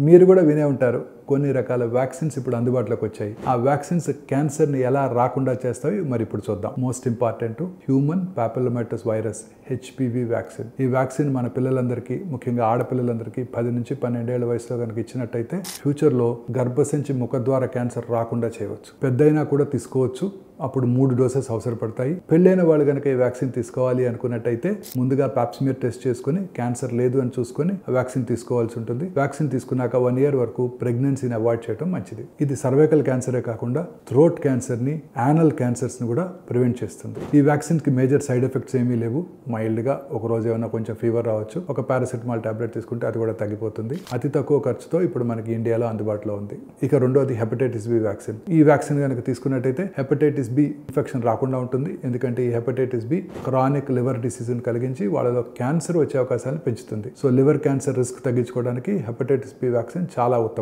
మీరు కూడా వినే ఉంటారు కొన్ని రకాల వ్యాక్సిన్స్ ఇప్పుడు అందుబాటులోకి వచ్చాయి. ఆ వ్యాక్సిన్స్ క్యాన్సర్ని ఎలా రాకుండా చేస్తాయి మరి ఇప్పుడు చూద్దాం. Most important human papillomatous virus HPV vaccine. ఈ వ్యాక్సిన్ మన పిల్లలందరికీ, ముఖ్యంగా ఆడపిల్లలందరికీ 10 నుంచి 12 ఏళ్ల వయసులో కనుక ఇచ్చినట్టయితే ఫ్యూచర్లో గర్భసంచి ముఖద్వార క్యాన్సర్ రాకుండా చేయవచ్చు. పెద్దయినా కూడా తీసుకోవచ్చు. అప్పుడు 3 డోసెస్ అవసరపడతాయి. పెళ్ళైన వాళ్ళు కనుక ఈ వ్యాక్సిన్ తీసుకోవాలి అనుకున్నట్టయితే ముందుగా పాప్స్మియర్ టెస్ట్ చేసుకుని క్యాన్సర్ లేదు అని చూసుకొని వ్యాక్సిన్ తీసుకోవాల్సి ఉంటుంది. వ్యాక్సిన్ తీసుకున్నాక 1 ఇయర్ వరకు ప్రెగ్నెన్సీని అవాయిడ్ చేయడం మంచిది. ఇది సర్వైకల్ క్యాన్సరే కాకుండా థ్రోట్ క్యాన్సర్ని, యానల్ క్యాన్సర్స్ని కూడా ప్రివెంట్ చేస్తుంది. ఈ వ్యాక్సిన్కి మేజర్ సైడ్ ఎఫెక్ట్స్ ఏమీ లేవు. మైల్డ్గా ఒకరోజు ఏమైనా కొంచెం ఫీవర్ రావచ్చు. ఒక పారాసిటమాల్ టాబ్లెట్ తీసుకుంటే అది కూడా తగ్గిపోతుంది. అతి తక్కువ ఖర్చుతో ఇప్పుడు మనకి ఇండియాలో అందుబాటులో ఉంది. ఇక రెండోది హెపటైటిస్ బి వ్యాక్సిన్. ఈ వ్యాక్సిన్ కనుక తీసుకున్నట్టయితే హెపటైటిస్ బి ఇన్ఫెక్షన్ రాకుండా ఉంటుంది. ఎందుకంటే ఈ హెపటైటిస్ బి క్రానిక్ లివర్ డిసీజ్ని కలిగించి వాళ్ళలో క్యాన్సర్ వచ్చే అవకాశాలను పెంచుతుంది. సో లివర్ క్యాన్సర్ రిస్క్ తగ్గించుకోవడానికి హెపటైటిస్ బి వ్యాక్సిన్ చాలా ఉత్తమం.